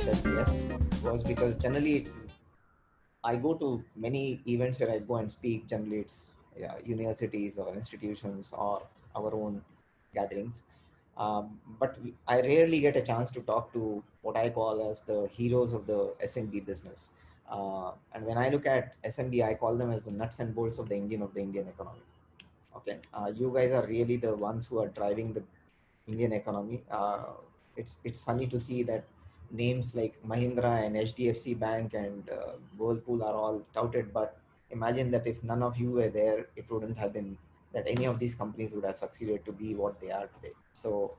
said yes was because generally I go to many events where I go and speak. Generally, it's universities or institutions or our own gatherings. But I rarely get a chance to talk to what I call as the heroes of the SMB business. And when I look at SMB, I call them as the nuts and bolts of the engine of the Indian economy. Okay, you guys are really the ones who are driving the Indian economy. It's funny to see that names like Mahindra and HDFC Bank and Whirlpool are all touted, but imagine that if none of you were there, it wouldn't have been that any of these companies would have succeeded to be what they are today. So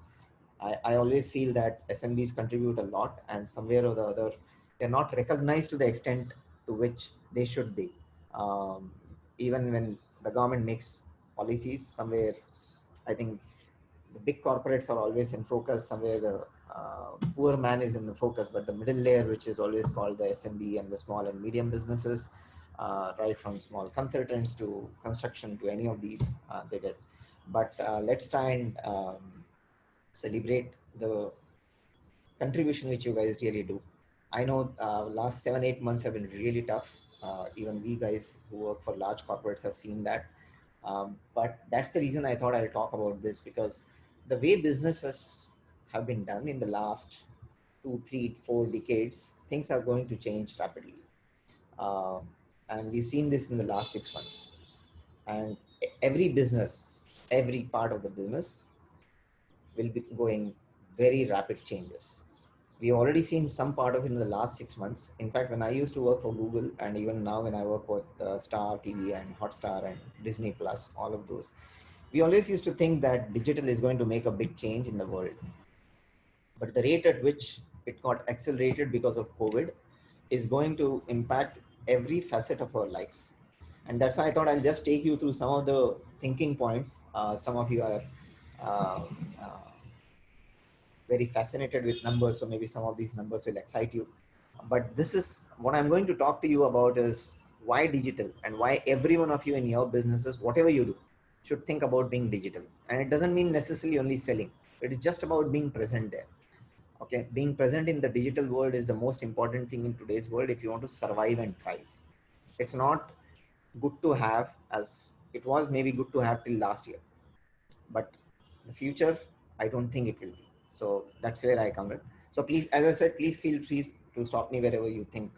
I always feel that SMBs contribute a lot, and somewhere or the other, they're not recognized to the extent to which they should be. Um, Even when the government makes policies, somewhere I think the big corporates are always in focus. Somewhere the poor man is in the focus, but the middle layer, which is always called the SMB and the small and medium businesses, right from small consultants to construction to any of these, they get. But let's try and celebrate the contribution which you guys really do. I know last 7 8 months have been really tough. Even we guys who work for large corporates have seen that. But that's the reason I thought I'll talk about this, because the way businesses have been done in the last 2 3 4 decades, things are going to change rapidly. Uh, and we've seen this in the last 6 months. And every business, every part of the business will be going very rapid changes. We've already seen some part of it in the last 6 months. In fact, when I used to work for Google, and even now when I work with Star TV and Hotstar and Disney Plus, all of those, we always used to think that digital is going to make a big change in the world. But the rate at which it got accelerated because of COVID is going to impact every facet of our life. And that's why I thought I'll just take you through some of the thinking points. Some of you are uh, uh, very fascinated with numbers, so maybe some of these numbers will excite you. But this is what I'm going to talk to you about: is why digital, and why every one of you in your businesses, whatever you do, should think about being digital. And it doesn't mean necessarily only selling. It is just about being present there. Okay, being present in the digital world is the most important thing in today's world if you want to survive and thrive. It's not good to have, as it was maybe good to have till last year, but the future, I don't think it will be. So that's where I come in. So please, as I said, please feel free to stop me wherever you think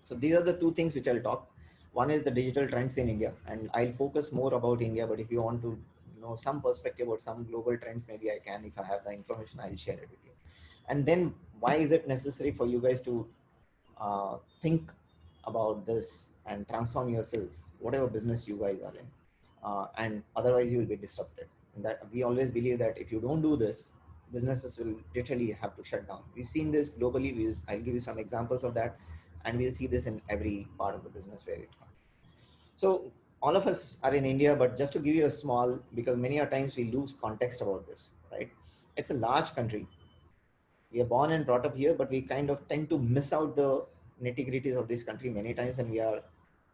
so these are the two things which I'll talk. One is the digital trends in India, and I'll focus more about India, but if you want to know some perspective or some global trends, maybe I can. If I have the information, I'll share it with you. And then why is it necessary for you guys to think about this and transform yourself, whatever business you guys are in, and otherwise you will be disrupted. And that we always believe that if you don't do this, businesses will literally have to shut down. We've seen this globally. I'll give you some examples of that, and we'll see this in every part of the business where it comes. So all of us are in India, but just to give you a small, because many a times we lose context about this, right? It's a large country. We are born and brought up here, but we kind of tend to miss out the nitty gritties of this country many times when we are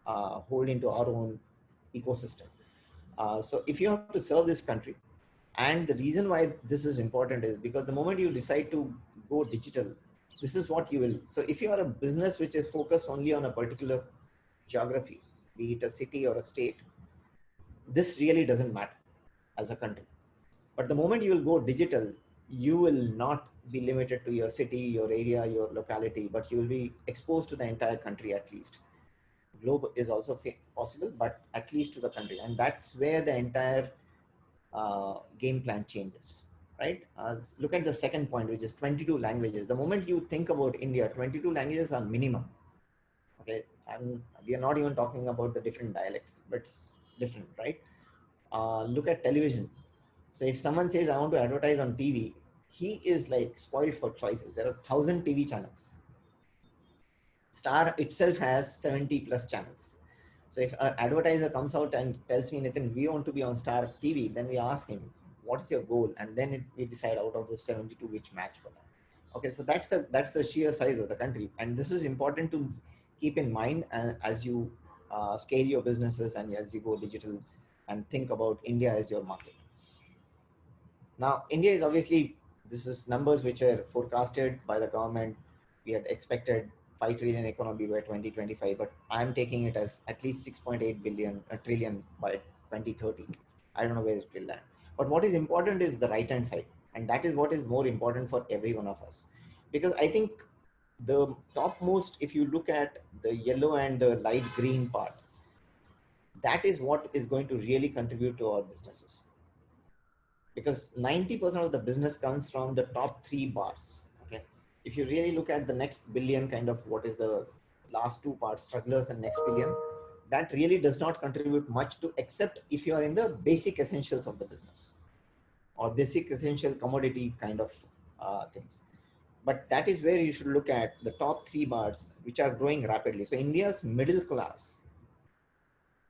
hold into our own ecosystem. So if you have to serve this country, and the reason why this is important is because the moment you decide to go digital, this is what you will. So if you are a business which is focused only on a particular geography, be it a city or a state, this really doesn't matter as a country. But the moment you will go digital, you will not be limited to your city, your area, your locality, but you will be exposed to the entire country at least. Globe is also possible, but at least to the country. And that's where the entire game plan changes, right? Look at the second point, which is 22 languages. The moment you think about India, 22 languages are minimum. Okay, and we are not even talking about the different dialects, but it's different, right? Look at television. So if someone says I want to advertise on TV, he is like spoiled for choices. There are 1,000 TV channels. Star itself has 70 plus channels. So if an advertiser comes out and tells me, Nitin, we want to be on Star TV, then we ask him, what's your goal? And then we decide out of those 72 which match for that. Okay, so that's the sheer size of the country, and this is important to keep in mind as you scale your businesses and as you go digital and think about India as your market. Now, India is obviously this is numbers which were forecasted by the government. We had expected 5 trillion economy by 2025, but I'm taking it as at least 6.8 billion trillion by 2030. I don't know where it will land. But what is important is the right hand side, and that is what is more important for every one of us, because I think the topmost, if you look at the yellow and the light green part, that is what is going to really contribute to our businesses, because 90% of the business comes from the top three bars. Okay, if you really look at the next billion, kind of what is the last two parts, strugglers and next billion, that really does not contribute much to, except if you are in the basic essentials of the business or basic essential commodity kind of things. But that is where you should look at the top three bars which are growing rapidly. So India's middle class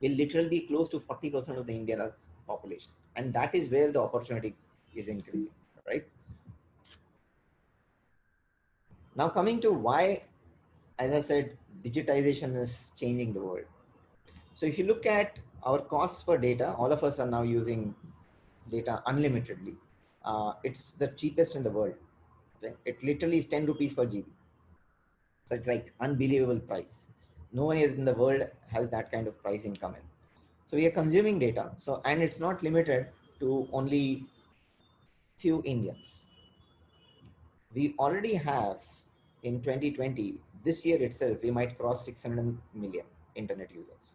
will literally be close to 40% of the Indian population. And that is where the opportunity is increasing, right? Now coming to why, as I said, digitization is changing the world. So if you look at our costs for data, all of us are now using data unlimitedly. It's the cheapest in the world. Okay? It literally is 10 rupees per GB. So it's like unbelievable price. No one in the world has that kind of pricing come in. So we are consuming data. So, and it's not limited to only few Indians. We already have in 2020, this year itself, we might cross 600 million internet users.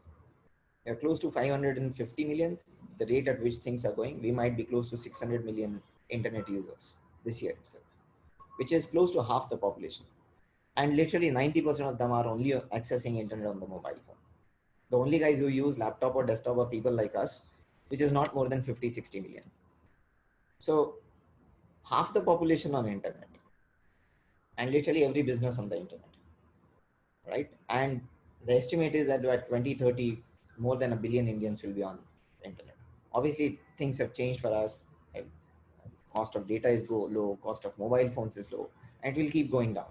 We are close to 550 million. The rate at which things are going, we might be close to 600 million internet users this year itself, which is close to half the population. And literally 90% of them are only accessing internet on the mobile phone. The only guys who use laptop or desktop are people like us, which is not more than 50, 60 million. So half the population on internet, and literally every business on the internet, right? And the estimate is that by 2030, more than a billion Indians will be on internet. Obviously, things have changed for us. Cost of data is low, cost of mobile phones is low, and it will keep going down.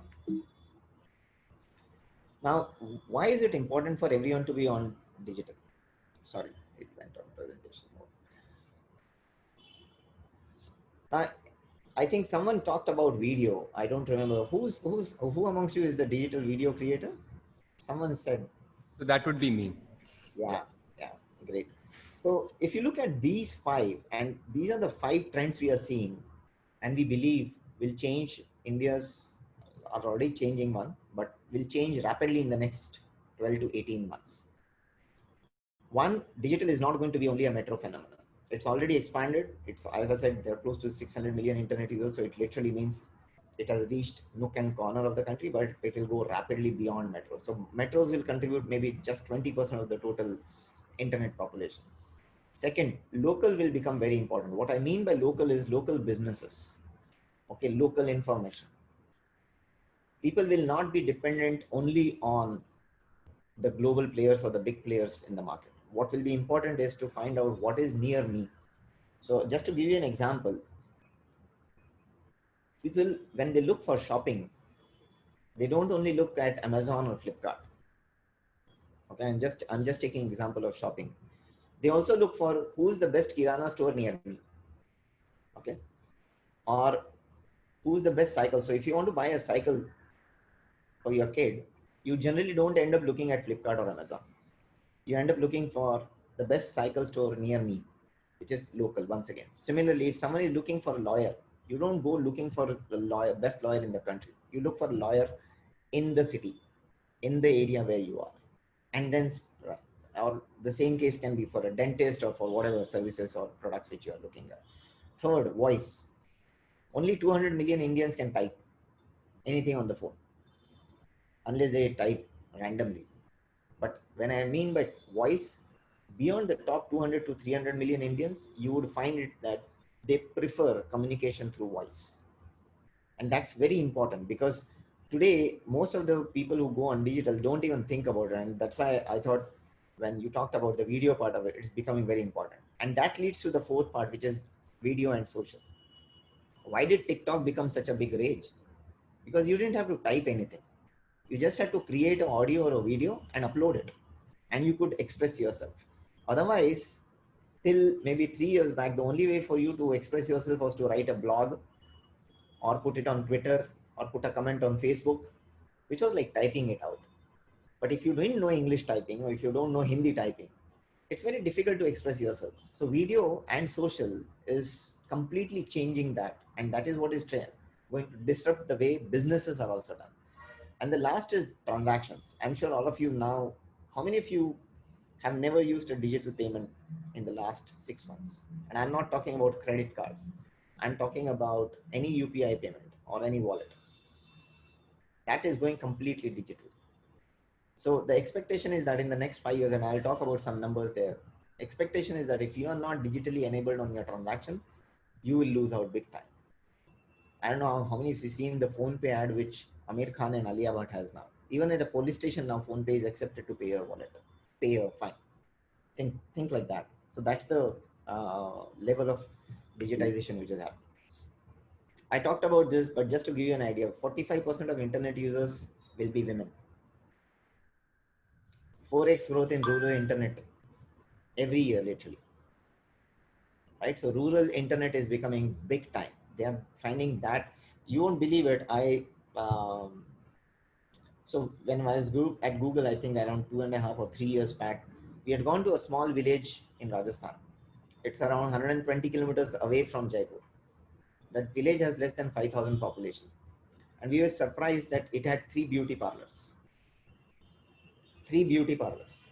Now, why is it important for everyone to be on digital? Sorry, it went on presentation mode. I think someone talked about video. I don't remember who amongst you is the digital video creator. Someone said. So that would be me. Yeah, great. So if you look at these five, and these are the five trends we are seeing, and we believe will change India's, are already changing one, but will change rapidly in the next 12 to 18 months. One, digital is not going to be only a metro phenomenon. It's already expanded. It's, as I said, there are close to 600 million internet users. So it literally means it has reached nook and corner of the country, but it will go rapidly beyond metros. So metros will contribute maybe just 20% of the total internet population. Second, local will become very important. What I mean by local is local businesses. Okay, local information. People will not be dependent only on the global players or the big players in the market. What will be important is to find out what is near me. So just to give you an example, people, when they look for shopping, they don't only look at Amazon or Flipkart. Okay, I'm just taking example of shopping. They also look for who's the best Kirana store near me. Okay, or who's the best cycle. So if you want to buy a cycle for your kid, you generally don't end up looking at Flipkart or Amazon. You end up looking for the best cycle store near me, which is local once again. Similarly, if someone is looking for a lawyer, you don't go looking for the lawyer, best lawyer in the country. You look for a lawyer in the city, in the area where you are. And then, or the same case can be for a dentist or for whatever services or products which you are looking at. Third, voice. Only 200 million Indians can type anything on the phone, unless they type randomly. But when I mean by voice, beyond the top 200 to 300 million Indians, you would find it that they prefer communication through voice. And that's very important, because today, most of the people who go on digital don't even think about it. And that's why I thought when you talked about the video part of it, it's becoming very important. And that leads to the fourth part, which is video and social. Why did TikTok become such a big rage? Because you didn't have to type anything. You just had to create an audio or a video and upload it, and you could express yourself. Otherwise, till maybe 3 years back, the only way for you to express yourself was to write a blog or put it on Twitter or put a comment on Facebook, which was like typing it out. But if you didn't know English typing, or if you don't know Hindi typing, it's very difficult to express yourself. So video and social is completely changing that, and that is what is going to disrupt the way businesses are also done. And the last is transactions. I'm sure all of you now, how many of you have never used a digital payment in the last 6 months? And I'm not talking about credit cards. I'm talking about any UPI payment or any wallet. That is going completely digital. So the expectation is that in the next 5 years, and I'll talk about some numbers there, expectation is that if you are not digitally enabled on your transaction, you will lose out big time. I don't know how many of you seen the phone pay ad which Amir Khan and Alia Bhatt has now. Even at the police station now, phone pay is accepted to pay your wallet, pay your fine. Think like that. So that's the level of digitization which is happening. I talked about this, but just to give you an idea, 45% of internet users will be women. 4x growth in rural internet every year, literally. Right? So rural internet is becoming big time. They are finding that, you won't believe it. So when I was at Google, I think around 2.5 or 3 years back, we had gone to a small village in Rajasthan. It's around 120 kilometers away from Jaipur. That village has less than 5,000 population. And we were surprised that it had 3 beauty parlors. 3 beauty parlors.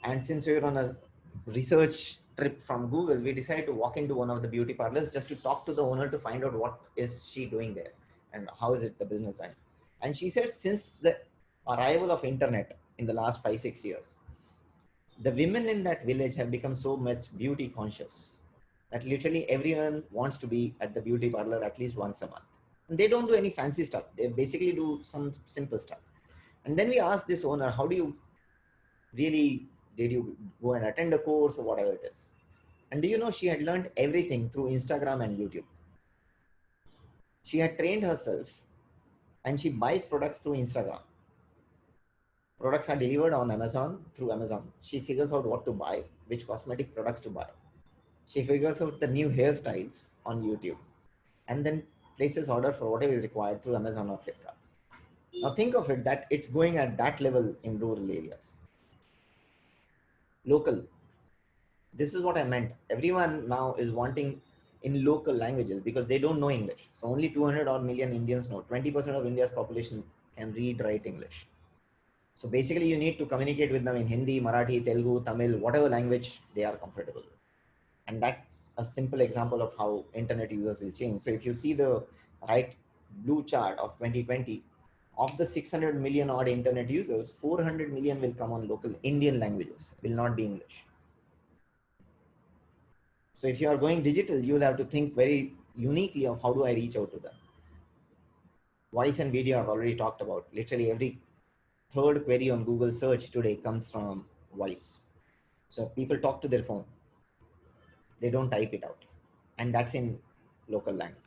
And since we were on a research trip from Google, we decided to walk into one of the beauty parlors just to talk to the owner to find out what is she doing there and how is it the business right. And she said since the arrival of internet in the last 5-6 years, the women in that village have become so much beauty conscious that literally everyone wants to be at the beauty parlor at least once a month. And they don't do any fancy stuff. They basically do some simple stuff. And then we asked this owner, how do you really, did you go and attend a course or whatever it is? And do you know she had learned everything through Instagram and YouTube? She had trained herself and she buys products through Instagram. Products are delivered on Amazon through Amazon. She figures out what to buy, which cosmetic products to buy. She figures out the new hairstyles on YouTube and then places order for whatever is required through Amazon or Flipkart. Now think of it that it's going at that level in rural areas. Local. This is what I meant. Everyone now is wanting in local languages because they don't know English. So only 200 odd million Indians know. 20% of India's population can read, write English. So basically you need to communicate with them in Hindi, Marathi, Telugu, Tamil, whatever language they are comfortable with. And that's a simple example of how internet users will change. So if you see the right blue chart of 2020, of the 600 million odd internet users, 400 million will come on local Indian languages, will not be English. So if you are going digital, you will have to think very uniquely of how do I reach out to them. Voice and video I've already talked about. Literally every third query on Google search today comes from voice. So people talk to their phone. They don't type it out. And that's in local language.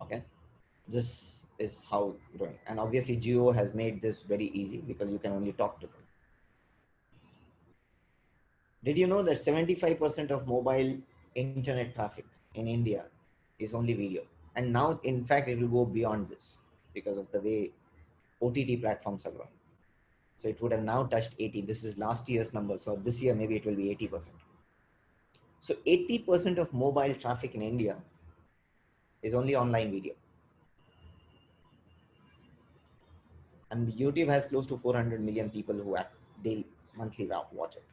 Okay. This is how growing. And obviously Jio has made this very easy because you can only talk to them. Did you know that 75% of mobile internet traffic in India is only video? And now, in fact, it will go beyond this because of the way OTT platforms are growing. So it would have now touched 80. This is last year's number. So this year, maybe it will be 80%. So 80% of mobile traffic in India is only online video. And YouTube has close to 400 million people who daily, monthly watch it.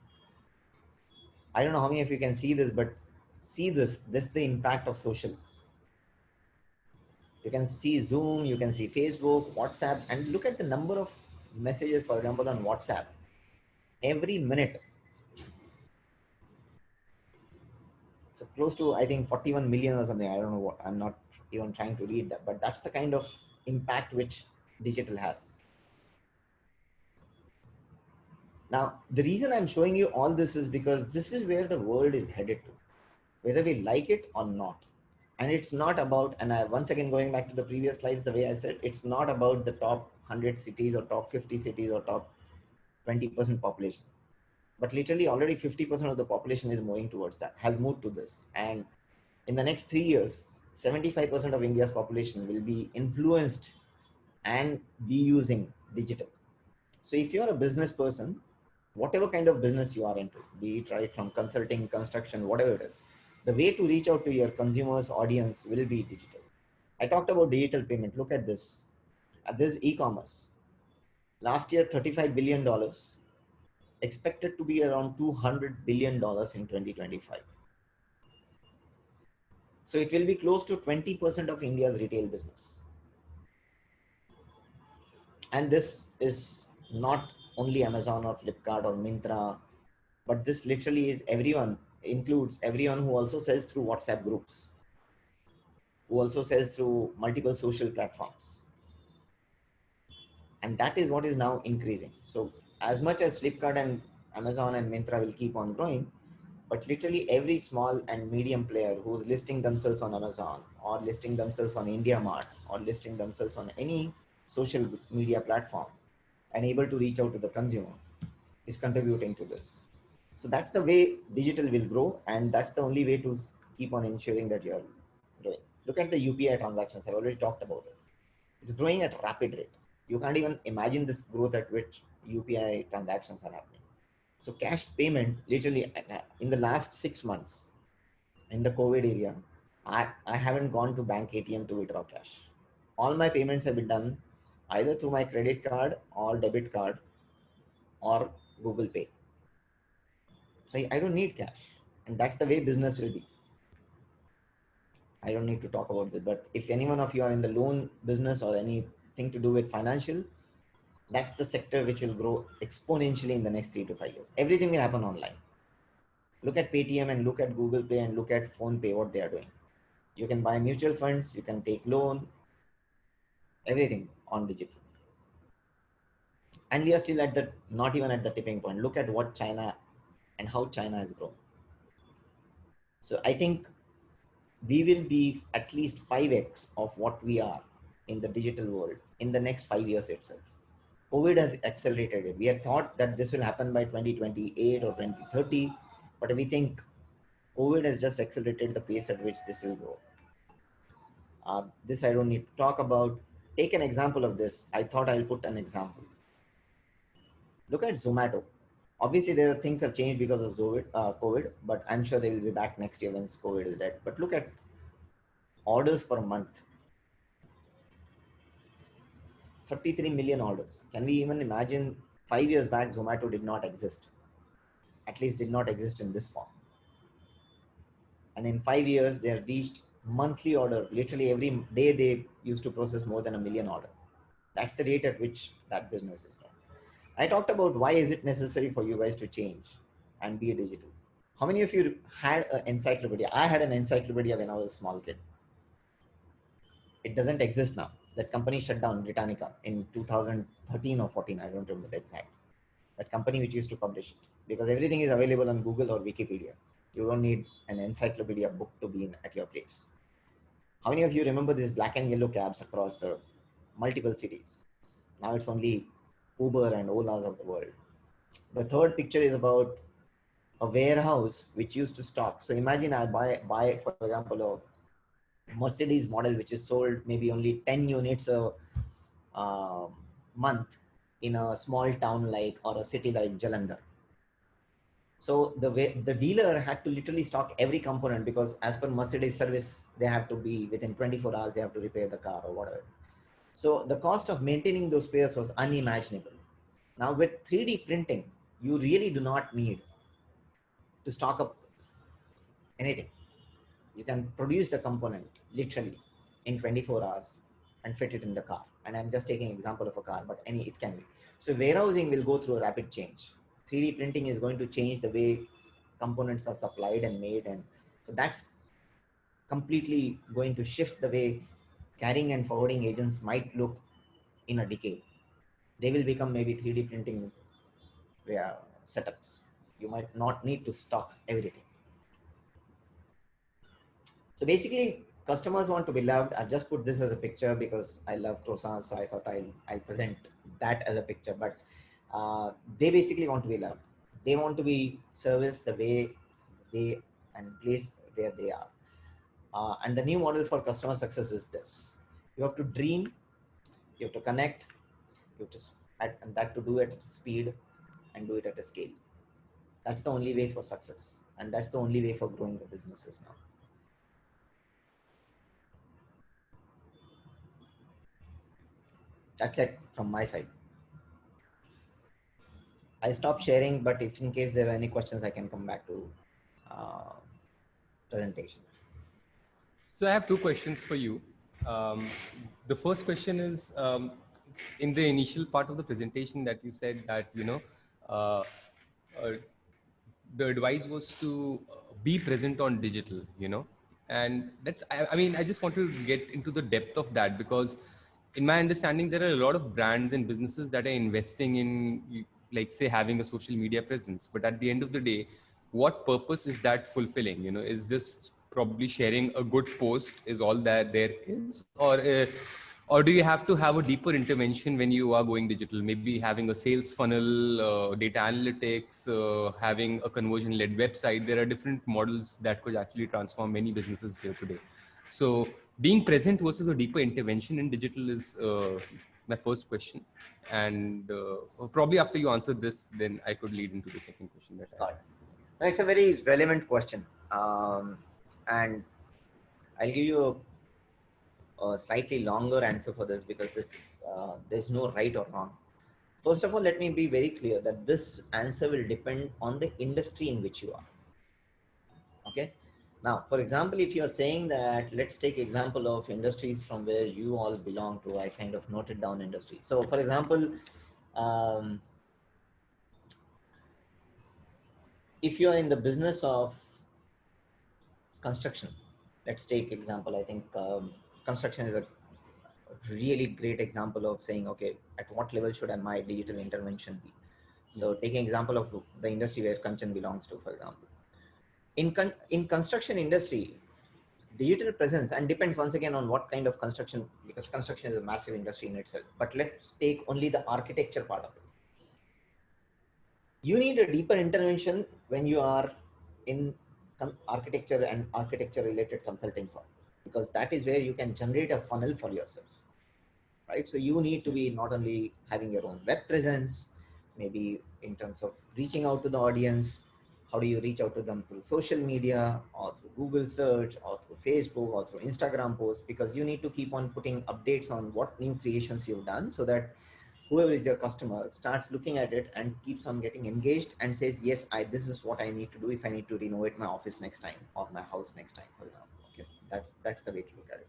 I don't know how many of you can see this, but see this. This is the impact of social. You can see Zoom, you can see Facebook, WhatsApp, and look at the number of messages, for example, on WhatsApp. Every minute. So close to, I think, 41 million or something. I don't know what, I'm not even trying to read that, but that's the kind of impact which digital has. Now, the reason I'm showing you all this is because this is where the world is headed to, whether we like it or not. And it's not about, and once again, going back to the previous slides, the way I said, it's not about the top 100 cities or top 50 cities or top 20% population. But literally already 50% of the population is moving towards that, has moved to this. And in the next 3 years, 75% of India's population will be influenced and be using digital. So if you're a business person, whatever kind of business you are into, be it right from consulting, construction, whatever it is, the way to reach out to your consumers audience will be digital. I talked about digital payment. Look at this. This e-commerce. Last year, $35 billion, expected to be around $200 billion in 2025. So it will be close to 20% of India's retail business. And this is not only Amazon or Flipkart or Myntra, but this literally is everyone, includes everyone who also sells through WhatsApp groups, who also sells through multiple social platforms. And that is what is now increasing. So as much as Flipkart and Amazon and Myntra will keep on growing, but literally every small and medium player who's listing themselves on Amazon or listing themselves on IndiaMart or listing themselves on any social media platform and able to reach out to the consumer is contributing to this. So that's the way digital will grow, and that's the only way to keep on ensuring that you're growing. Look at the UPI transactions. I've already talked about it. It's growing at a rapid rate. You can't even imagine this growth at which UPI transactions are happening. So cash payment, literally in the last 6 months, in the COVID area, I haven't gone to bank ATM to withdraw cash. All my payments have been done either through my credit card or debit card or Google Pay. So I don't need cash. And that's the way business will be. I don't need to talk about this, but if any one of you are in the loan business or anything to do with financial, that's the sector which will grow exponentially in the next 3 to 5 years. Everything will happen online. Look at Paytm and look at Google Pay and look at PhonePe, what they are doing. You can buy mutual funds, you can take loan, everything on digital. And we are still at the, not even at the tipping point. Look at what China and how China has grown. So I think we will be at least 5x of what we are in the digital world in the next 5 years itself. COVID has accelerated it. We had thought that this will happen by 2028 or 2030, but we think COVID has just accelerated the pace at which this will grow. This I don't need to talk about. Take an example of this. I thought I'll put an example. Look at Zomato. Obviously, there are things have changed because of COVID, but I'm sure they will be back next year once COVID is dead. But look at orders per month. 33 million orders. Can we even imagine 5 years back, Zomato did not exist, at least did not exist in this form. And in 5 years, they have reached monthly order. Literally every day they used to process more than 1 million order. That's the rate at which that business is done. I talked about why is it necessary for you guys to change and be digital. How many of you had an encyclopedia? I had an encyclopedia when I was a small kid. It doesn't exist now. That company shut down, Britannica, in 2013 or 14. I don't remember the exact. That company which used to publish it, because everything is available on Google or Wikipedia. You don't need an encyclopedia book to be at your place. How many of you remember these black and yellow cabs across multiple cities? Now it's only Uber and Olas of the world. The third picture is about a warehouse which used to stock. So imagine I buy for example, a Mercedes model which is sold maybe only 10 units a month in a small town like or a city like Jalandhar. So the dealer had to literally stock every component, because as per Mercedes service, they have to be within 24 hours, they have to repair the car or whatever. So the cost of maintaining those spares was unimaginable. Now with 3D printing, you really do not need to stock up anything. You can produce the component literally in 24 hours and fit it in the car. And I'm just taking example of a car, but it can be. So warehousing will go through a rapid change. 3D printing is going to change the way components are supplied and made. And so that's completely going to shift the way carrying and forwarding agents might look in a decade. They will become maybe 3D printing setups. You might not need to stock everything. So basically, customers want to be loved. I've just put this as a picture because I love croissants, so I thought I'll present that as a picture. But they basically want to be loved. They want to be serviced the way they and place where they are. And the new model for customer success is this: you have to dream, you have to connect, you have to and that to do it at speed and do it at a scale. That's the only way for success, and that's the only way for growing the businesses now. That's it from my side. I stop sharing, but if in case there are any questions, I can come back to uh, presentation. So I have two questions for you. Um, the first question is, in the initial part of the presentation that you said that, uh, uh, the advice was to be present on digital, and I mean, I just want to get into the depth of that, because in my understanding, there are a lot of brands and businesses that are investing in, like, say, having a social media presence. But at the end of the day, what purpose is that fulfilling? Is this probably sharing a good post is all that there is, or do you have to have a deeper intervention when you are going digital? Maybe having a sales funnel, data analytics, having a conversion led website. There are different models that could actually transform many businesses here today. So being present versus a deeper intervention in digital is my first question. And probably after you answer this, then I could lead into the second question that I have. It's a very relevant question. And I'll give you a slightly longer answer for this, because there's no right or wrong. First of all, let me be very clear that this answer will depend on the industry in which you are. Okay. Now, for example, if you're saying that, let's take example of industries from where you all belong to. I kind of noted down industry. So for example, um, if you're in the business of construction, let's take example. I think construction is a really great example of saying, okay, at what level should my digital intervention be? So taking example of the industry where Kanchan belongs to, for example, in construction industry, digital presence, and depends once again on what kind of construction, because construction is a massive industry in itself. But let's take only the architecture part of it. You need a deeper intervention when you are in architecture and architecture related consulting firm, because that is where you can generate a funnel for yourself, right? So you need to be not only having your own web presence, maybe in terms of reaching out to the audience. How do you reach out to them? Through social media, or through Google search, or through Facebook, or through Instagram posts, because you need to keep on putting updates on what new creations you've done, so that whoever is your customer starts looking at it and keeps on getting engaged and says, yes, this is what I need to do if I need to renovate my office next time, or my house next time, for example. Okay, that's the way to look at it.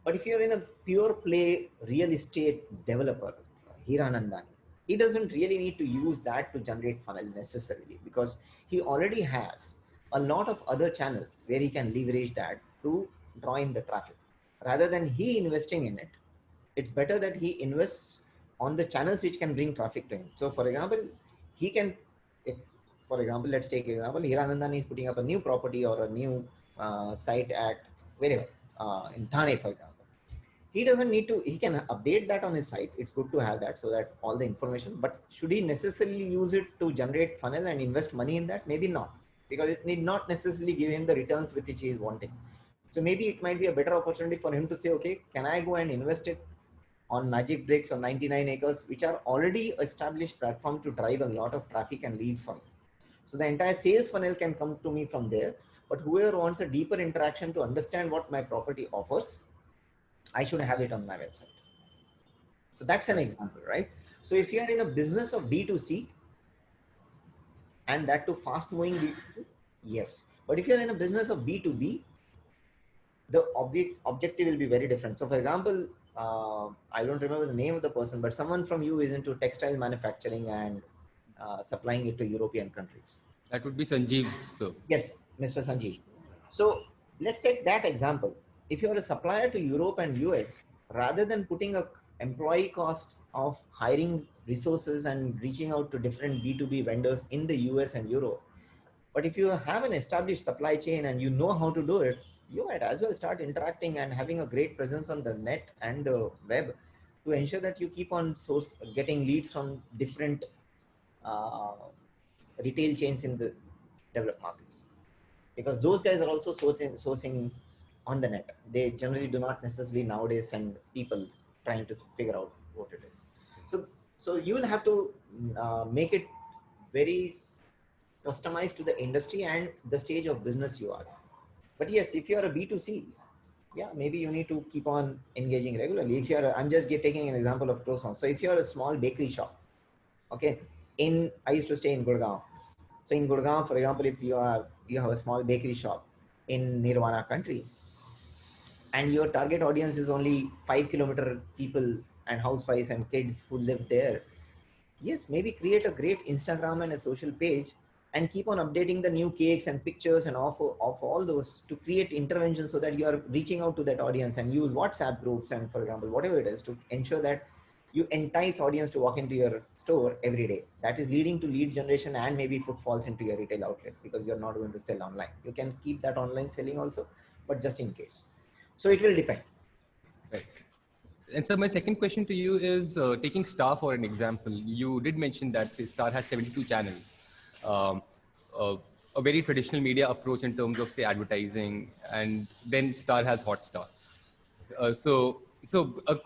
But if you're in a pure play real estate developer, Hiranandani, he doesn't really need to use that to generate funnel necessarily, because he already has a lot of other channels where he can leverage that to draw in the traffic. Rather than he investing in it, it's better that he invests on the channels which can bring traffic to him. So for example, he can, if for example, let's take example, Hiranandani is putting up a new property or a new site at wherever, in Thane, for example. He doesn't need to, he can update that on his site. It's good to have that, so that all the information, but should he necessarily use it to generate funnel and invest money in that? Maybe not, because it need not necessarily give him the returns which he is wanting. So maybe it might be a better opportunity for him to say, okay, can I go and invest it on Magic Bricks or 99 Acres, which are already established platform to drive a lot of traffic and leads for me. So the entire sales funnel can come to me from there. But whoever wants a deeper interaction to understand what my property offers, I should have it on my website. So that's an example, right? So if you are in a business of B2C, and that to fast moving B2C, yes. But if you're in a business of B2B, the objective will be very different. So for example, I don't remember the name of the person, but someone from you is into textile manufacturing and supplying it to European countries. That would be Sanjeev, sir. Yes, Mr. Sanjeev. So let's take that example. If you're a supplier to Europe and US, rather than putting a employee cost of hiring resources and reaching out to different B2B vendors in the US and Europe, but if you have an established supply chain and you know how to do it, you might as well start interacting and having a great presence on the net and the web to ensure that you keep on getting leads from different uh, retail chains in the developed markets, because those guys are also sourcing on the net. They generally do not necessarily nowadays send people trying to figure out what it is. So you will have to make it very customized to the industry and the stage of business you are. But yes, if you are a B2C, yeah, maybe you need to keep on engaging regularly. If you're, I'm just taking an example of croissants. So if you're a small bakery shop, okay, I used to stay in Gurgaon. So in Gurgaon, for example, if you have a small bakery shop in Nirvana country, and your target audience is only 5 kilometer people and housewives and kids who live there, yes, maybe create a great Instagram and a social page and keep on updating the new cakes and pictures and of all those to create intervention so that you are reaching out to that audience, and use WhatsApp groups and, for example, whatever it is, to ensure that you entice audience to walk into your store every day. That is leading to lead generation and maybe footfalls into your retail outlet, because you're not going to sell online. You can keep that online selling also, but just in case. So it will depend. Right. And so my second question to you is, taking Star for an example. You did mention that, say, Star has 72 channels, um, uh, a very traditional media approach in terms of, say, advertising, and then Star has Hotstar. So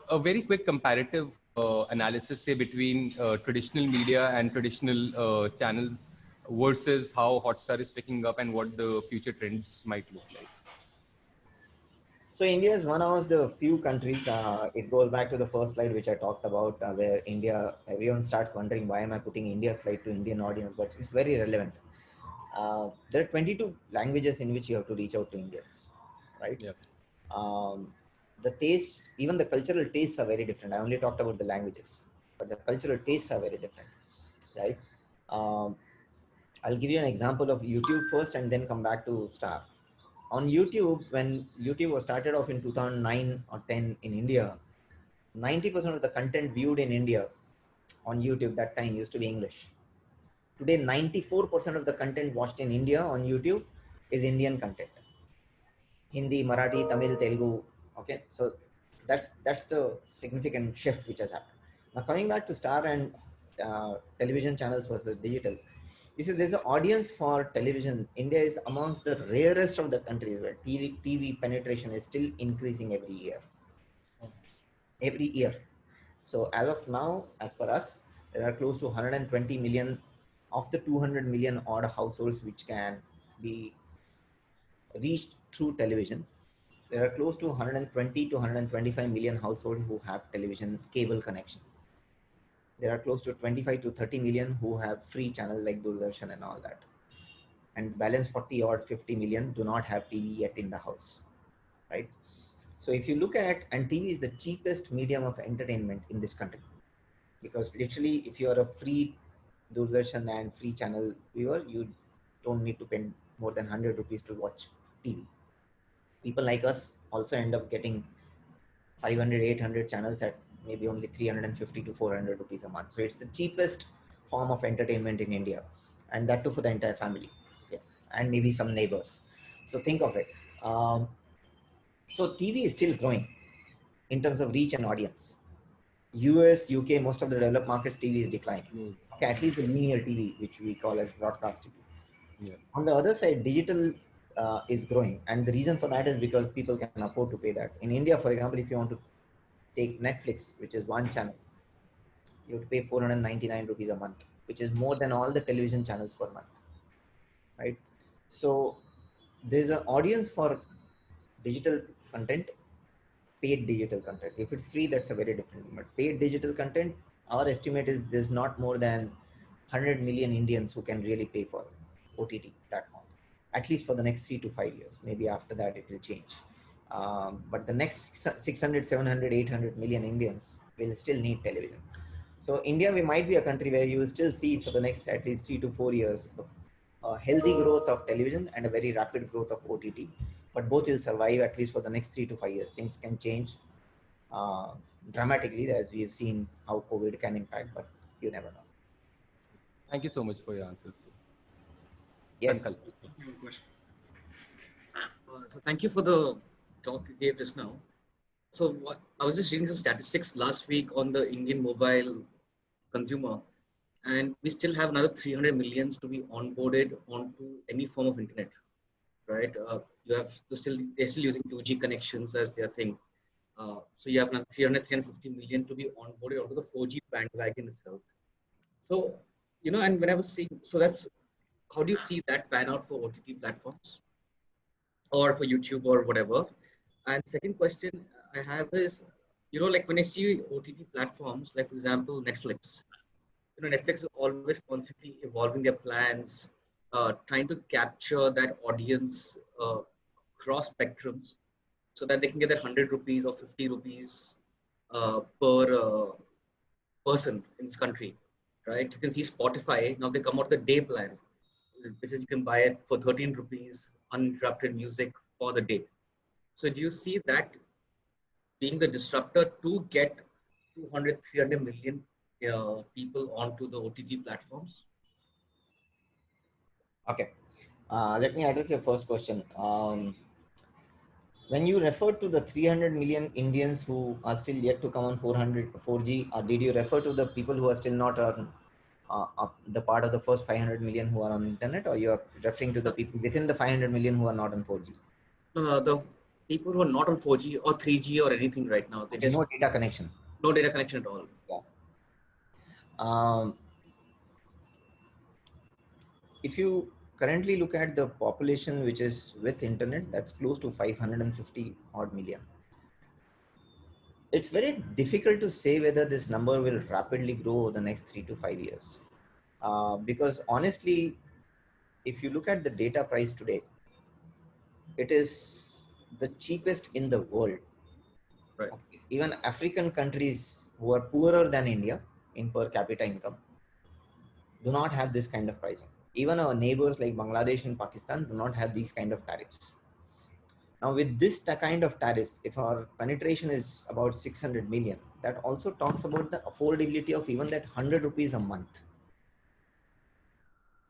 a very quick comparative analysis, say, between traditional media and traditional channels versus how Hotstar is picking up and what the future trends might look like. So India is one of the few countries. It goes back to the first slide which I talked about, where India. Everyone starts wondering why am I putting India slide to Indian audience, but it's very relevant. There are 22 languages in which you have to reach out to Indians, right? Yeah. The taste, even the cultural tastes are very different. I only talked about the languages, but the cultural tastes are very different, right? Um, I'll give you an example of YouTube first, and then come back to Star. On YouTube, when YouTube was started off in 2009 or 10 in India, 90% of the content viewed in India on YouTube that time used to be English. Today, 94% of the content watched in India on YouTube is Indian content. Hindi, Marathi, Tamil, Telugu. Okay, so that's the significant shift which has happened. Now coming back to Star and television channels versus digital, you see there's an audience for television. India is amongst the rarest of the countries where TV penetration is still increasing every year. Every year. So as of now, as per us, there are close to 120 million of the 200 million odd households which can be reached through television. There are close to 120 to 125 million households who have television cable connection. There are close to 25 to 30 million who have free channel like Doordarshan and all that. And balance 40 or 50 million do not have TV yet in the house, right? So if you look at, and TV is the cheapest medium of entertainment in this country, because literally if you are a free Doordarshan and free channel viewer, you don't need to spend more than 100 rupees to watch TV. People like us also end up getting 500, 800 channels at maybe only 350 to 400 rupees a month. So it's the cheapest form of entertainment in India, and that too for the entire family, yeah, and maybe some neighbors. So think of it. So TV is still growing in terms of reach and audience. US, UK, most of the developed markets, TV is declining. Okay, at least the linear TV, which we call as broadcast TV. Yeah. On the other side, digital is growing, and the reason for that is because people can afford to pay that. In India, for example, if you want to take Netflix, which is one channel, you have to pay 499 rupees a month, which is more than all the television channels per month, right? So there's an audience for digital content, paid digital content. If it's free, that's a very different thing. But paid digital content, our estimate is there's not more than 100 million Indians who can really pay for OTT platform, at least for the next 3 to 5 years. Maybe after that it will change. But the next 600, 700, 800 million Indians will still need television. So India, we might be a country where you will still see for the next at least 3 to 4 years a healthy growth of television and a very rapid growth of OTT. But both will survive at least for the next 3 to 5 years. Things can change dramatically, as we have seen how COVID can impact, but you never know. Thank you so much for your answers. Yes. Sankalp. So thank you for the talk you gave just now. So I was just reading some statistics last week on the Indian mobile consumer, and we still have another 300 millions to be onboarded onto any form of internet, right? they're still using 2G connections as their thing. So you have another 350 million to be onboarded onto the 4G bandwagon itself. So, and when I was seeing, so that's, how do you see that pan out for OTT platforms or for YouTube or whatever? And second question I have is, like when I see OTT platforms, like for example, Netflix, Netflix is always constantly evolving their plans, trying to capture that audience cross spectrums so that they can get that 100 rupees or 50 rupees per person in this country, right? You can see Spotify, now they come out with a day plan, which is you can buy it for 13 rupees, uninterrupted music for the day. So do you see that being the disruptor to get 200, 300 million people onto the OTT platforms? Okay. Let me address your first question. When you refer to the 300 million Indians who are still yet to come on 4G, did you refer to the people who are still not on the part of the first 500 million who are on internet, or you are referring to the people within the 500 million who are not on 4G? The people who are not on 4G or 3G or anything right now, they just no data connection. No data connection at all. Yeah. If you currently look at the population which is with internet, that's close to 550 odd million. It's very difficult to say whether this number will rapidly grow over the next 3 to 5 years. Because honestly, if you look at the data price today, it is the cheapest in the world. Right. Okay. Even African countries who are poorer than India in per capita income do not have this kind of pricing. Even our neighbors like Bangladesh and Pakistan do not have these kind of tariffs. Now with this kind of tariffs, if our penetration is about 600 million, that also talks about the affordability of even that 100 rupees a month.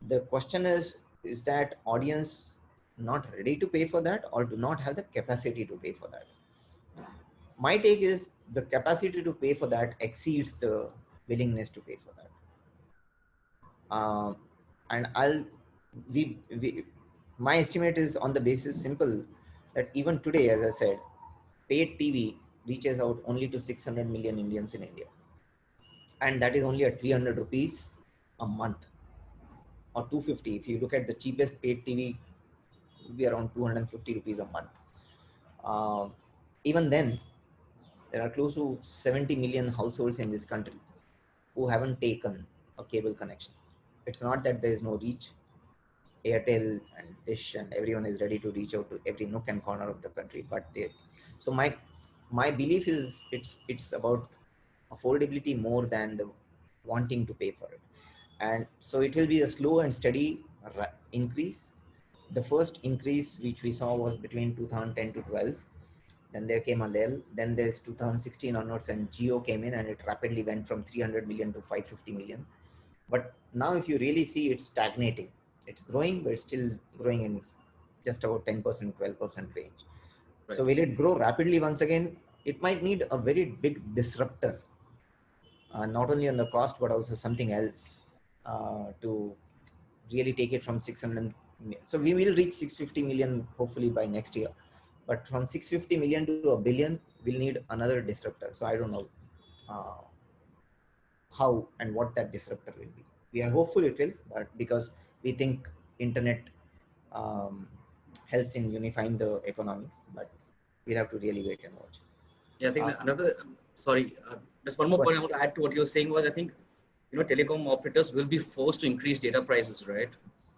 The question is that audience not ready to pay for that or do not have the capacity to pay for that? My take is the capacity to pay for that exceeds the willingness to pay for that. And my estimate is on the basis simple that even today, as I said, paid TV reaches out only to 600 million Indians in India. And that is only at 300 rupees a month or 250. If you look at the cheapest paid TV, it would be around 250 rupees a month. Even then, there are close to 70 million households in this country who haven't taken a cable connection. It's not that there is no reach. Airtel and Dish and everyone is ready to reach out to every nook and corner of the country. But so my belief is it's about affordability more than the wanting to pay for it. And so it will be a slow and steady increase. The first increase which we saw was between 2010 to 12. Then there came a lull. Then there's 2016 onwards and Jio came in and it rapidly went from 300 million to 550 million. But now if you really see, it's stagnating. It's growing, but it's still growing in just about 10%, 12% range. Right. So will it grow rapidly once again? It might need a very big disruptor, not only on the cost, but also something else to really take it from 600. So we will reach 650 million hopefully by next year. But from 650 million to a billion, we'll need another disruptor. So I don't know how and what that disruptor will be. We are hopeful it will, but because we think internet helps in unifying the economy, but we'll have to really wait and watch. Yeah, I think just one more point I want to add to what you're saying was, I think, telecom operators will be forced to increase data prices, right?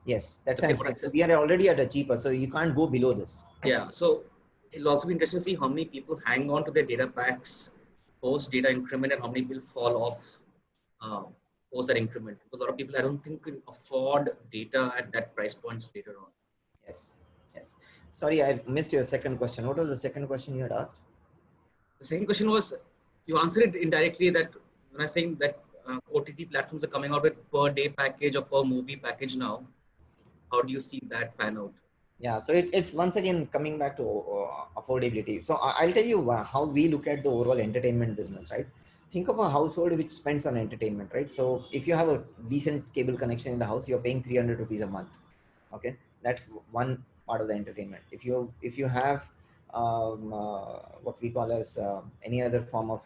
Yes, that's okay, we are already at a cheaper, so you can't go below this. Yeah, so it'll also be interesting to see how many people hang on to their data packs post data increment and how many people fall off post that increment. Because a lot of people, I don't think, can afford data at that price points later on. Yes, yes. Sorry, I missed your second question. What was the second question you had asked? The second question was, you answered it indirectly, that when I'm saying that OTT platforms are coming out with per day package or per movie package now, how do you see that pan out? Yeah, so it's once again coming back to affordability. So I'll tell you how we look at the overall entertainment business, right? Think of a household which spends on entertainment, right? So if you have a decent cable connection in the house, you're paying 300 rupees a month. Okay, that's one part of the entertainment. If you have what we call as any other form of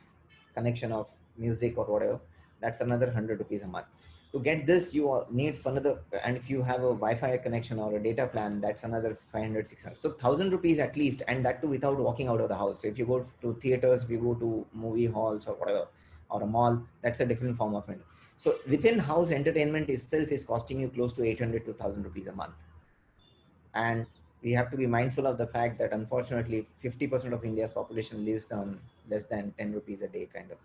connection of music or whatever, that's another 100 rupees a month. To get this, you need for another, and if you have a Wi-Fi connection or a data plan, that's another 500, 600. So 1,000 rupees at least, and that too without walking out of the house. So if you go to theaters, if you go to movie halls or whatever, or a mall, that's a different form of it. So within house entertainment itself is costing you close to 800 to 1,000 rupees a month. And we have to be mindful of the fact that unfortunately 50% of India's population lives on less than 10 rupees a day kind of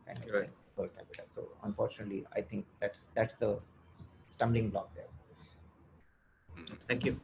Right. thing per capita. So unfortunately, I think that's the stumbling block there. Thank you.